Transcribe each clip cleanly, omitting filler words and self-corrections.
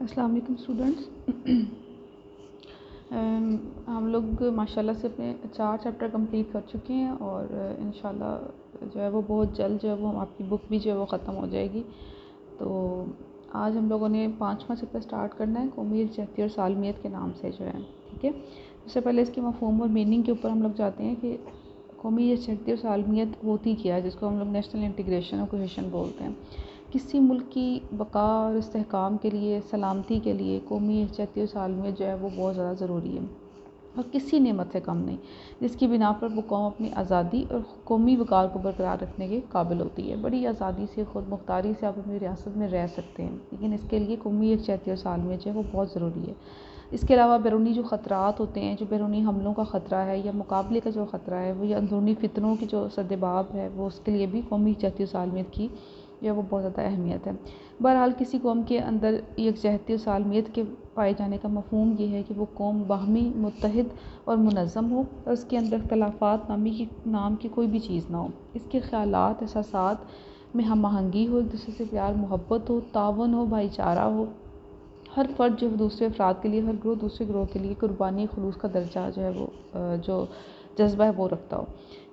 السلام علیکم اسٹوڈنٹس. ہم لوگ ماشاءاللہ سے اپنے 4 چیپٹر کمپلیٹ کر چکے ہیں اور انشاءاللہ جو ہے وہ بہت جلد جو ہے وہ آپ کی بک بھی جو ہے وہ ختم ہو جائے گی. تو آج ہم لوگوں نے 5واں چیپٹر سٹارٹ کرنا ہے قومی یکجہتی اور سالمیت کے نام سے جو ہے. ٹھیک ہے, اس سے پہلے اس کے مفہوم اور میننگ کے اوپر ہم لوگ جاتے ہیں کہ قومی یکجہتی اور سالمیت ہوتی کیا ہے, جس کو ہم لوگ نیشنل انٹیگریشن اور کوہیشن بولتے ہیں. کسی ملک کی بقا اور استحکام کے لیے, سلامتی کے لیے قومی یکجہتی اور سالمیت جو ہے وہ بہت زیادہ ضروری ہے اور کسی نعمت سے کم نہیں, جس کی بنا پر وہ قوم اپنی آزادی اور قومی وقار کو برقرار رکھنے کے قابل ہوتی ہے. بڑی آزادی سے, خود مختاری سے آپ اپنی ریاست میں رہ سکتے ہیں, لیکن اس کے لیے قومی یکجہتی اور سالمیت جو ہے وہ بہت ضروری ہے. اس کے علاوہ بیرونی جو خطرات ہوتے ہیں, جو بیرونی حملوں کا خطرہ ہے یا مقابلے کا جو خطرہ ہے, وہ یا اندرونی فتنوں کی جو سدباب ہے, وہ اس کے لیے بھی قومی یکجہتی اور سالمیت کی جو ہے وہ بہت زیادہ اہمیت ہے. بہرحال کسی قوم کے اندر یکجہتی اور سالمیت کے پائے جانے کا مفہوم یہ ہے کہ وہ قوم باہمی متحد اور منظم ہو اور اس کے اندر اختلافات نام کی کوئی بھی چیز نہ ہو. اس کے خیالات, احساسات میں ہم آہنگی ہو, ایک دوسرے سے پیار محبت ہو, تعاون ہو, بھائی چارہ ہو. ہر فرد جو دوسرے افراد کے لیے, ہر گروہ دوسرے گروہ کے لیے قربانی خلوص کا درجہ جو ہے وہ جو جذبہ ہے وہ رکھتا ہو.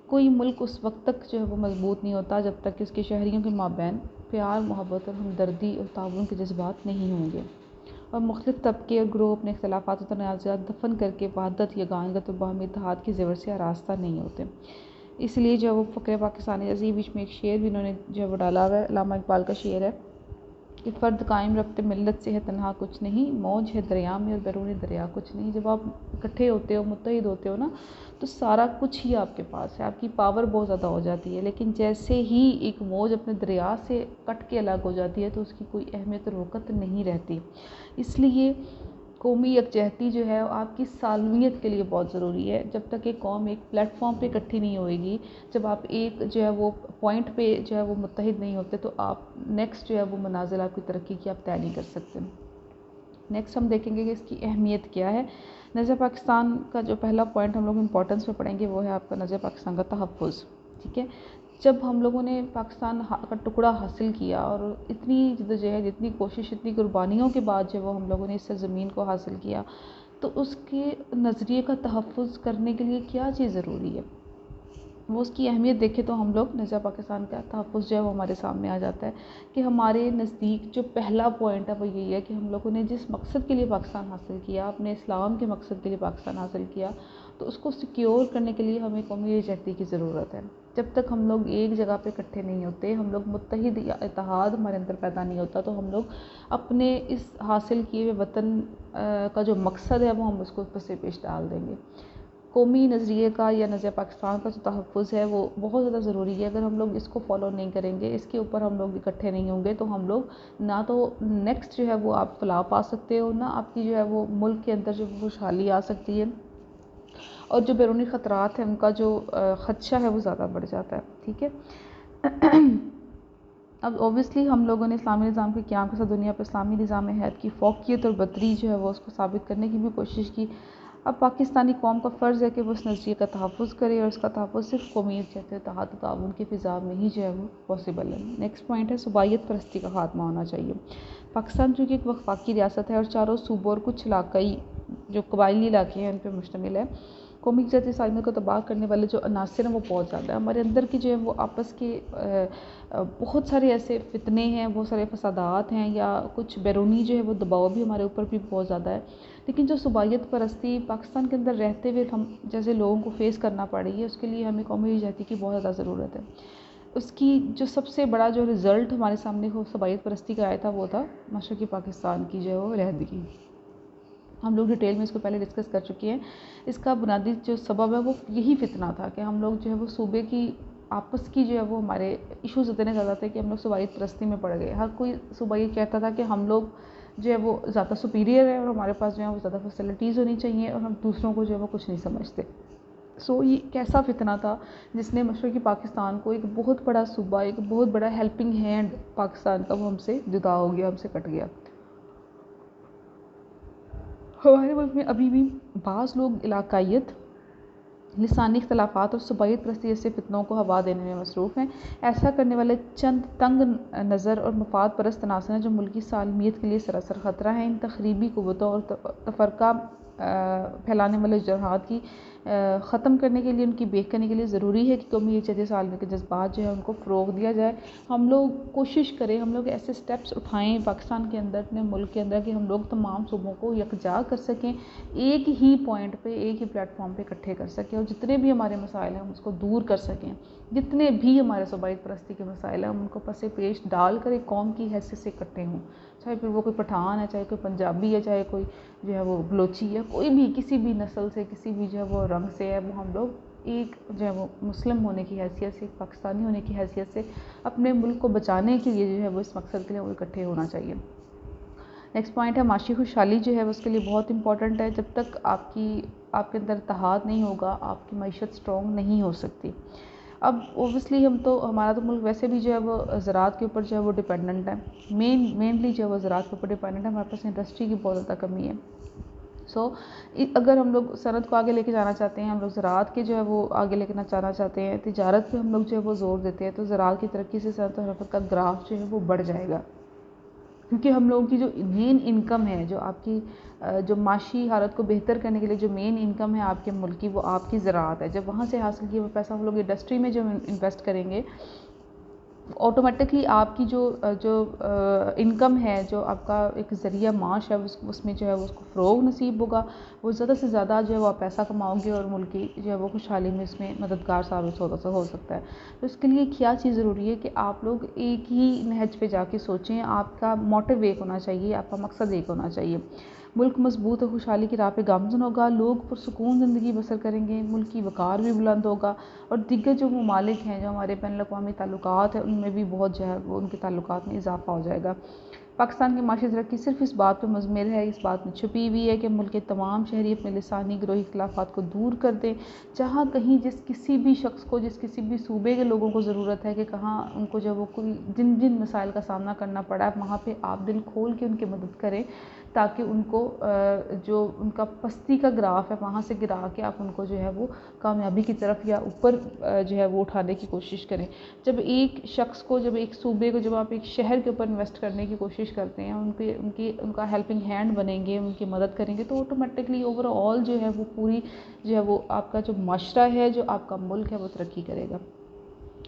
کوئی ملک اس وقت تک جو ہے وہ مضبوط نہیں ہوتا جب تک کہ اس کے شہریوں کے مابین پیار, محبت اور ہمدردی اور تعاون کے جذبات نہیں ہوں گے. اور مختلف طبقے اور گروہ اپنے اختلافات و تنازعات دفن کر کے وحدت, یگانگت اور باہمی اتحاد کے زیور سے آراستہ نہیں ہوتے. اس لیے جو وہ فقر پاکستانی عزیز بیچ میں ایک شعر بھی انہوں نے جو وہ ڈالا ہوا ہے, علامہ اقبال کا شعر ہے کہ فرد قائم ربط ملت سے ہے تنہا کچھ نہیں, موج ہے دریا میں اور بیرون دریا کچھ نہیں. جب آپ اکٹھے ہوتے ہو, متحد ہوتے ہو نا, تو سارا کچھ ہی آپ کے پاس ہے, آپ کی پاور بہت زیادہ ہو جاتی ہے. لیکن جیسے ہی ایک موج اپنے دریا سے کٹ کے الگ ہو جاتی ہے تو اس کی کوئی اہمیت اور وقت نہیں رہتی. اس لیے قومی یکجہتی جو ہے آپ کی سالمیت کے لیے بہت ضروری ہے. جب تک ایک قوم ایک پلیٹ فارم پہ اکٹھی نہیں ہوئے گی, جب آپ ایک جو ہے وہ پوائنٹ پہ جو ہے وہ متحد نہیں ہوتے, تو آپ نیکسٹ جو ہے وہ منازل آپ کی ترقی کی آپ طے نہیں کر سکتے. نیکسٹ ہم دیکھیں گے کہ اس کی اہمیت کیا ہے. نظر پاکستان کا جو پہلا پوائنٹ ہم لوگ امپورٹنس میں پڑھیں گے وہ ہے آپ کا نظر پاکستان کا تحفظ. ٹھیک ہے, جب ہم لوگوں نے پاکستان کا ٹکڑا حاصل کیا اور اتنی جدوجہد, اتنی کوشش, اتنی قربانیوں کے بعد جب وہ ہم لوگوں نے اس زمین کو حاصل کیا, تو اس کے نظریے کا تحفظ کرنے کے لیے کیا چیز ضروری ہے, وہ اس کی اہمیت دیکھیں تو ہم لوگ نظر پاکستان کا تحفظ جو ہے وہ ہمارے سامنے آ جاتا ہے کہ ہمارے نزدیک جو پہلا پوائنٹ ہے وہ یہی ہے کہ ہم لوگوں نے جس مقصد کے لیے پاکستان حاصل کیا, اپنے اسلام کے مقصد کے لیے پاکستان حاصل کیا, تو اس کو سیکیور کرنے کے لیے ہمیں قومی یکجہتی کی ضرورت ہے. جب تک ہم لوگ ایک جگہ پہ اکٹھے نہیں ہوتے, ہم لوگ متحد یا اتحاد ہمارے اندر پیدا نہیں ہوتا, تو ہم لوگ اپنے اس حاصل کیے ہوئے وطن کا جو مقصد ہے وہ ہم اس کو پس پیش ڈال دیں گے. قومی نظریے کا یا نظر پاکستان کا جو تحفظ ہے وہ بہت زیادہ ضروری ہے. اگر ہم لوگ اس کو فالو نہیں کریں گے, اس کے اوپر ہم لوگ اکٹھے نہیں ہوں گے, تو ہم لوگ نہ تو نیکسٹ جو ہے وہ آپ فلاح پا سکتے ہو, نہ آپ کی جو ہے وہ ملک کے اندر جو خوشحالی آ سکتی ہے, اور جو بیرونی خطرات ہیں ان کا جو خدشہ ہے وہ زیادہ بڑھ جاتا ہے. ٹھیک ہے, اب اوبیسلی ہم لوگوں نے اسلامی نظام کے قیام کے ساتھ دنیا پر اسلامی نظام حیات کی فوقیت اور برتری جو ہے وہ اس کو ثابت کرنے کی بھی کوشش کی. اب پاکستانی قوم کا فرض ہے کہ وہ اس نظریے کا تحفظ کرے, اور اس کا تحفظ صرف قومی یکجہتی, اتحاد و تعاون کی فضا میں ہی جو ہے وہ پاسبل ہے. نیکسٹ پوائنٹ ہے صوبائیت پرستی کا خاتمہ ہونا چاہیے. پاکستان چونکہ ایک وفاقی ریاست ہے اور چاروں صوبوں اور کچھ علاقائی جو قبائلی علاقے ہیں ان پہ مشتمل ہے, قومی یکجہتی سالمیت کو تباہ کرنے والے جو عناصر ہیں وہ بہت زیادہ ہیں. ہمارے اندر کی جو ہے وہ آپس کے بہت سارے ایسے فتنے ہیں, بہت سارے فسادات ہیں, یا کچھ بیرونی جو ہے وہ دباؤ بھی ہمارے اوپر بھی بہت زیادہ ہے. لیکن جو صوبائیت پرستی پاکستان کے اندر رہتے ہوئے ہم جیسے لوگوں کو فیس کرنا پڑ رہی ہے, اس کے لیے ہمیں قومی یکجہتی کی بہت زیادہ ضرورت ہے. اس کی جو سب سے بڑا جو رزلٹ ہمارے سامنے ہو صوبائیت پرستی کا آیا تھا وہ تھا مشرقی پاکستان کی جو ہے وہ علیحدگی. ہم لوگ ڈیٹیل میں اس کو پہلے ڈسکس کر چکے ہیں. اس کا بنیادی جو سبب ہے وہ یہی فتنہ تھا کہ ہم لوگ جو ہے وہ صوبے کی آپس کی جو ہے وہ ہمارے ایشوز اتنے زیادہ تھے کہ ہم لوگ صوبائیت پرستی میں پڑ گئے. ہر کوئی صوبہ یہ کہتا تھا کہ ہم لوگ جو ہے وہ زیادہ سپیریئر ہے اور ہمارے پاس جو ہے وہ زیادہ فیسلٹیز ہونی چاہیے, اور ہم دوسروں کو جو ہے وہ کچھ نہیں سمجھتے. یہ کیسا فتنہ تھا جس نے مشرقی پاکستان کو, ایک بہت بڑا صوبہ, ایک بہت بڑا ہیلپنگ ہینڈ پاکستان کا, وہ ہم سے جدا ہو گیا, ہم سے کٹ گیا. ہمارے ملک میں ابھی بھی بعض لوگ علاقائیت لسانی اختلافات اور صوبائیت پرستی جیسے فتنوں کو ہوا دینے میں مصروف ہیں۔ ایسا کرنے والے چند تنگ نظر اور مفاد پرست عناصر ہیں جو ملکی سالمیت کے لیے سراسر خطرہ ہیں۔ ان تخریبی قوتوں اور تفرقہ پھیلانے والے جرحات کی ختم کرنے کے لیے، ان کی بیک کرنے کے لیے ضروری ہے کہ قومی یکجہتی سالمیت کے جذبات جو ہے ان کو فروغ دیا جائے۔ ہم لوگ کوشش کریں، ہم لوگ ایسے سٹیپس اٹھائیں پاکستان کے اندر، اپنے ملک کے اندر، کہ ہم لوگ تمام صوبوں کو یکجا کر سکیں، ایک ہی پوائنٹ پہ، ایک ہی پلیٹ فارم پہ اکٹھے کر سکیں، اور جتنے بھی ہمارے مسائل ہیں ہم اس کو دور کر سکیں۔ جتنے بھی ہمارے صوبائی پرستی کے مسائل ہیں ہم ان کو پس پیش ڈال کر ایک قوم کی حیثیت سے اکٹھے ہوں، چاہے پھر وہ کوئی پٹھان ہے، چاہے کوئی پنجابی ہے، چاہے کوئی جو ہے وہ بلوچی ہے، کوئی بھی کسی بھی نسل سے، کسی بھی جو ہے وہ رنگ سے ہے، وہ ہم لوگ ایک جو ہے وہ مسلم ہونے کی حیثیت سے، ایک پاکستانی ہونے کی حیثیت سے اپنے ملک کو بچانے کے لیے جو ہے وہ اس مقصد کے لیے وہ اکٹھے ہونا چاہیے۔ نیکسٹ پوائنٹ ہے معاشی خوشحالی جو ہے اس کے لیے بہت امپورٹنٹ ہے۔ جب تک آپ کے اندر اتحاد نہیں ہوگا، آپ کی معیشت سٹرونگ نہیں ہو سکتی۔ اب اوبویسلی ہمارا تو ملک ویسے بھی جو ہے وہ زراعت کے اوپر جو ہے وہ ڈیپینڈنٹ ہے، مینلی جو ہے وہ زراعت کے اوپر ڈیپینڈنٹ ہے۔ ہمارے پاس انڈسٹری کی بہت زیادہ کمی ہے۔ اگر ہم لوگ صنعت کو آگے لے کے جانا چاہتے ہیں، ہم لوگ زراعت کے جو ہے وہ آگے لے کے جانا چاہتے ہیں، تجارت پہ ہم لوگ جو ہے وہ زور دیتے ہیں، تو زراعت کی ترقی سے صنعت و حرفت کا گراف جو ہے وہ بڑھ جائے گا، کیونکہ ہم لوگوں کی جو مین انکم ہے، جو آپ کی جو معاشی حالت کو بہتر کرنے کے لیے جو مین انکم ہے آپ کے ملک کی، وہ آپ کی زراعت ہے۔ جب وہاں سے حاصل کیا وہ پیسہ ہم لوگ انڈسٹری میں جو انویسٹ کریں گے، آٹومیٹکلی آپ کی جو انکم ہے، جو آپ کا ایک ذریعہ معاش ہے، اس میں جو ہے اس کو فروغ نصیب ہوگا، وہ زیادہ سے زیادہ جو ہے وہ آپ پیسہ کماؤ گے، اور ملک کی جو ہے وہ خوشحالی میں اس میں مددگار ثابت ہو سکتا ہے۔ تو اس کے لیے کیا چیز ضروری ہے کہ آپ لوگ ایک ہی نہج پہ جا کے سوچیں، آپ کا موٹیو ایک ہونا چاہیے، آپ کا مقصد ایک ہونا چاہیے۔ ملک مضبوط اور خوشحالی کی راہ پہ گامزن ہوگا، لوگ پرسکون زندگی بسر کریں گے، ملک کی وقار بھی بلند ہوگا، اور دیگر جو ممالک ہیں، جو ہمارے بین الاقوامی تعلقات ہیں، ان میں بھی بہت جو ہے وہ ان کے تعلقات میں اضافہ ہو جائے گا۔ پاکستان کی معاشی ترقی صرف اس بات پہ مضمر ہے، اس بات میں چھپی ہوئی ہے کہ ملک کے تمام شہری اپنے لسانی گروہی اختلافات کو دور کر دیں۔ جہاں کہیں کسی بھی شخص کو، کسی بھی صوبے کے لوگوں کو ضرورت ہے کہ کہاں ان کو جو وہ کوئی جن مسائل کا سامنا کرنا پڑا ہے، وہاں پہ آپ دل کھول کے ان کی مدد کریں، تاکہ ان کو جو ان کا پستی کا گراف ہے وہاں سے گرا کے آپ ان کو جو ہے وہ کامیابی کی طرف یا اوپر جو ہے وہ اٹھانے کی کوشش کریں۔ جب ایک شخص کو، جب ایک صوبے کو، جب آپ ایک شہر کے اوپر انویسٹ کرنے کی کوشش کرتے ہیں، ان کا ہیلپنگ ہینڈ بنیں گے، ان کی مدد کریں گے، تو آٹومیٹکلی اوور آل جو ہے وہ پوری جو ہے وہ آپ کا جو معاشرہ ہے، جو آپ کا ملک ہے، وہ ترقی کرے گا۔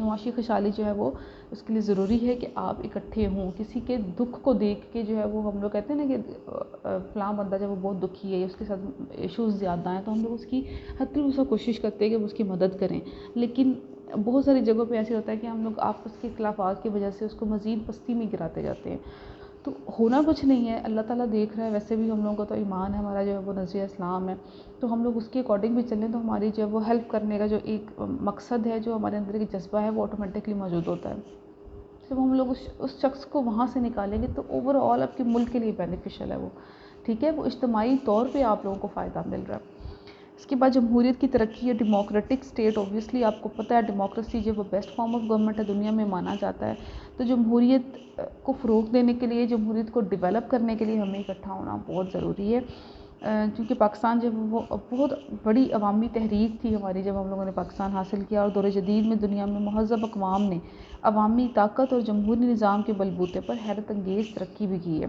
معاشی خوشحالی جو ہے وہ اس کے لیے ضروری ہے کہ آپ اکٹھے ہوں۔ کسی کے دکھ کو دیکھ کے جو ہے وہ ہم لوگ کہتے ہیں نا کہ فلاں بندہ جب وہ بہت دکھی ہے، اس کے ساتھ ایشوز زیادہ ہیں، تو ہم لوگ اس کی حد تک کوشش کرتے ہیں کہ اس کی مدد کریں، لیکن بہت ساری جگہوں پہ ایسے ہوتا ہے کہ ہم لوگ آپس کے اختلافات کی وجہ سے اس کو مزید پستی میں گراتے جاتے ہیں۔ تو ہونا کچھ نہیں ہے، اللہ تعالیٰ دیکھ رہا ہے۔ ویسے بھی ہم لوگوں کا تو ایمان ہے، ہمارا جو ہے وہ نظریہ اسلام ہے، تو ہم لوگ اس کے اکارڈنگ بھی چلیں تو ہماری جو ہے وہ ہیلپ کرنے کا جو ایک مقصد ہے، جو ہمارے اندر ایک جذبہ ہے، وہ آٹومیٹکلی موجود ہوتا ہے۔ جب ہم لوگ اس شخص کو وہاں سے نکالیں گے تو اوور آل آپ کے ملک کے لیے بینیفیشل ہے وہ، ٹھیک ہے، وہ اجتماعی طور پہ آپ لوگوں کو فائدہ مل رہا ہے۔ اس کے بعد جمہوریت کی ترقی ہے، ڈیموکریٹک سٹیٹ، اوبویسلی آپ کو پتہ ہے ڈیموکریسی جو وہ بیسٹ فارم آف گورنمنٹ ہے دنیا میں مانا جاتا ہے، تو جمہوریت کو فروغ دینے کے لیے، جمہوریت کو ڈیولپ کرنے کے لیے ہمیں اکٹھا ہونا بہت ضروری ہے، کیونکہ پاکستان جب وہ بہت بڑی عوامی تحریک تھی ہماری، جب ہم لوگوں نے پاکستان حاصل کیا، اور دور جدید میں دنیا میں مہذب اقوام نے عوامی طاقت اور جمہوری نظام کے بلبوتے پر حیرت انگیز ترقی بھی کی ہے۔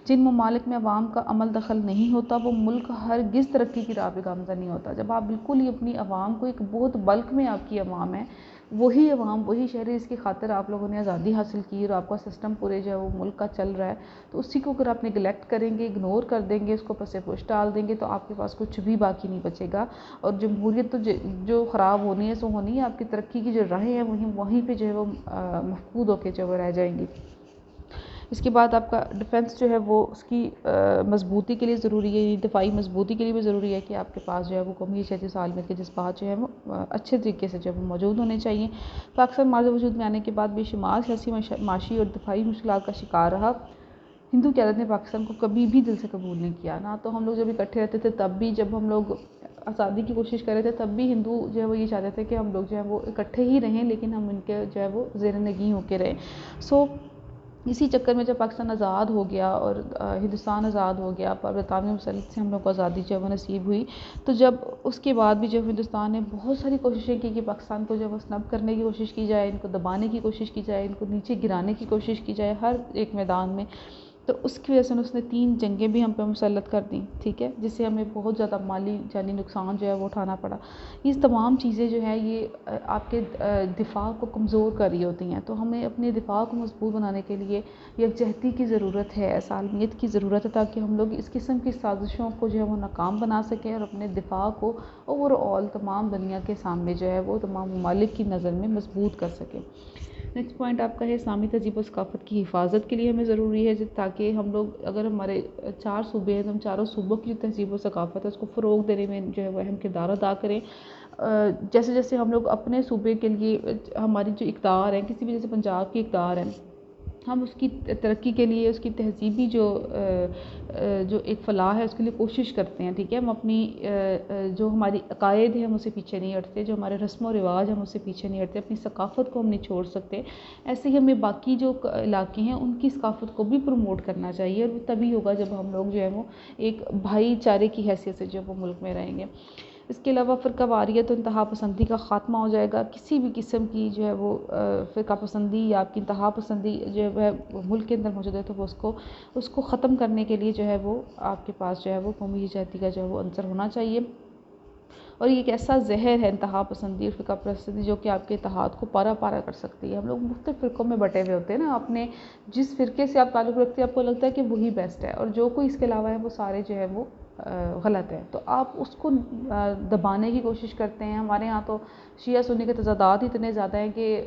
جن ممالک میں عوام کا عمل دخل نہیں ہوتا، وہ ملک ہرگز ترقی کی راہ پہ گامزن نہیں ہوتا۔ جب آپ بالکل ہی اپنی عوام کو، ایک بہت بلک میں آپ کی عوام ہے، وہی عوام، وہی شہری جس کی خاطر آپ لوگوں نے آزادی حاصل کی، اور آپ کا سسٹم پورے جو ہے وہ ملک کا چل رہا ہے، تو اسی کو اگر آپ نیگلیکٹ کریں گے، اگنور کر دیں گے، اس کو پس پوش ڈال دیں گے، تو آپ کے پاس کچھ بھی باقی نہیں بچے گا، اور جمہوریت تو جو خراب ہونی ہے سو ہونی ہے، آپ کی ترقی کی جو راہیں ہیں وہیں پہ جو ہے وہ مفقود ہو کے جو وہ رہ جائیں گی۔ اس کے بعد آپ کا ڈیفنس جو ہے وہ اس کی مضبوطی کے لیے ضروری ہے، دفاعی مضبوطی کے لیے بھی ضروری ہے کہ آپ کے پاس جو ہے وہ قومی یکجہتی سالمیت کے جذبات جو ہے وہ اچھے طریقے سے جو ہے وہ موجود ہونے چاہیے۔ پاکستان معاذ وجود میں آنے کے بعد بے شمار سیاسی، معاشی اور دفاعی مشکلات کا شکار رہا۔ ہندو قیادت نے پاکستان کو کبھی بھی دل سے قبول نہیں کیا، نہ تو ہم لوگ جب اکٹھے رہتے تھے تب بھی، جب ہم لوگ آزادی کی کوشش کر رہے تھے تب بھی ہندو جو ہے وہ یہ چاہتے تھے کہ ہم لوگ جو ہے وہ اکٹھے ہی رہیں، لیکن ہم ان کے جو ہے وہ زیر نگیں ہو کے رہیں۔ اسی چکر میں جب پاکستان آزاد ہو گیا اور ہندوستان آزاد ہو گیا، برطانوی مسلط سے ہم لوگ کو آزادی جو ہے وہ نصیب ہوئی، تو جب اس کے بعد بھی جب ہندوستان نے بہت ساری کوششیں کی کہ پاکستان کو جب سنب کرنے کی کوشش کی جائے، ان کو دبانے کی کوشش کی جائے، ان کو نیچے گرانے کی کوشش کی جائے ہر ایک میدان میں، تو اس کی وجہ سے اس نے 3 جنگیں بھی ہم پہ مسلط کر دیں، ٹھیک ہے، جس سے ہمیں بہت زیادہ مالی جانی نقصان جو ہے وہ اٹھانا پڑا۔ یہ تمام چیزیں جو ہیں یہ آپ کے دفاع کو کمزور کر رہی ہوتی ہیں، تو ہمیں اپنے دفاع کو مضبوط بنانے کے لیے یکجہتی کی ضرورت ہے، سالمیت کی ضرورت ہے، تاکہ ہم لوگ اس قسم کی سازشوں کو جو ہے وہ ناکام بنا سکیں اور اپنے دفاع کو اوور آل تمام دنیا کے سامنے جو ہے وہ تمام ممالک کی نظر میں مضبوط کر سکیں۔ نیکسٹ پوائنٹ آپ کا ہے اسلامی تہذیب و ثقافت کی حفاظت کے لیے ہمیں ضروری ہے تاکہ ہم لوگ، اگر ہمارے 4 صوبے ہیں تو ہم چاروں صوبوں کی جو تہذیب و ثقافت ہے اس کو فروغ دینے میں جو ہے وہ اہم کردار ادا کریں۔ جیسے جیسے ہم لوگ اپنے صوبے کے لیے ہماری جو اقدار ہیں، کسی بھی جیسے پنجاب کی اقدار ہیں، ہم اس کی ترقی کے لیے، اس کی تہذیبی جو ایک فلاح ہے اس کے لیے کوشش کرتے ہیں، ٹھیک ہے، ہم اپنی جو ہماری عقائد ہیں ہم اسے پیچھے نہیں ہٹتے، جو ہمارے رسم و رواج ہم اسے پیچھے نہیں ہٹتے، اپنی ثقافت کو ہم نہیں چھوڑ سکتے۔ ایسے ہی ہمیں باقی جو علاقے ہیں ان کی ثقافت کو بھی پروموٹ کرنا چاہیے، اور وہ تبھی ہوگا جب ہم لوگ جو ہے وہ ایک بھائی چارے کی حیثیت سے جو وہ ملک میں رہیں گے۔ اس کے علاوہ فرقہ واریت و انتہا پسندی کا خاتمہ ہو جائے گا۔ کسی بھی قسم کی جو ہے وہ فرقہ پسندی یا آپ کی انتہا پسندی جو ہے وہ ملک کے اندر موجود ہے، تو وہ اس کو ختم کرنے کے لیے جو ہے وہ آپ کے پاس جو ہے وہ قومی یکجہتی کا جو ہے وہ عنصر ہونا چاہیے۔ اور یہ ایک ایسا زہر ہے انتہا پسندی اور فرقہ پسندی جو کہ آپ کے اتحاد کو پارا پارا کر سکتی ہے۔ ہم لوگ مختلف فرقوں میں بٹے ہوئے ہوتے ہیں نا، اپنے جس فرقے سے آپ تعلق رکھتے ہیں آپ کو لگتا ہے کہ وہی بیسٹ ہے، اور جو کوئی اس کے علاوہ ہے وہ سارے جو ہے وہ غلط ہے، تو آپ اس کو دبانے کی کوشش کرتے ہیں۔ ہمارے ہاں تو شیعہ سنی کے تضادات اتنے زیادہ ہیں کہ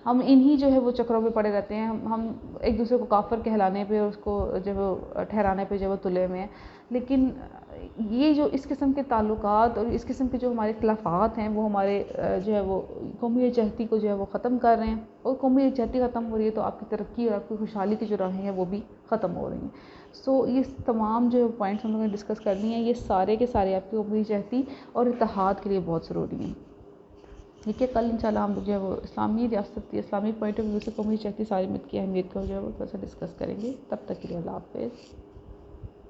ہم انہی جو ہے وہ چکروں میں پڑے رہتے ہیں، ہم ایک دوسرے کو کافر کہلانے پہ، اس کو جو ہے ٹھہرانے پہ جو ہے تلے ہوئے ہیں۔ لیکن یہ جو اس قسم کے تعلقات اور اس قسم کے جو ہمارے اختلافات ہیں وہ ہمارے جو ہے وہ قومی یکجہتی کو جو ہے وہ ختم کر رہے ہیں، اور قومی یکجہتی ختم ہو رہی ہے تو آپ کی ترقی اور آپ کی خوشحالی کی جو راہیں ہیں وہ بھی ختم ہو رہی ہیں۔ یہ تمام جو پوائنٹس ہم لوگوں نے ڈسکس کرنی ہیں، یہ سارے کے سارے آپ کی قومی یکجہتی اور اتحاد کے لیے بہت ضروری ہیں، ٹھیک ہے۔ کل انشاءاللہ ہم لوگ جو ہے وہ اسلامی ریاست، اسلامی پوائنٹ آف ویو سے قومی یکجہتی سالمیت کی اہمیت کو جو ہے وہ تھوڑا سا ڈسکس کریں گے۔ تب تک کے لیے اللہ حافظ۔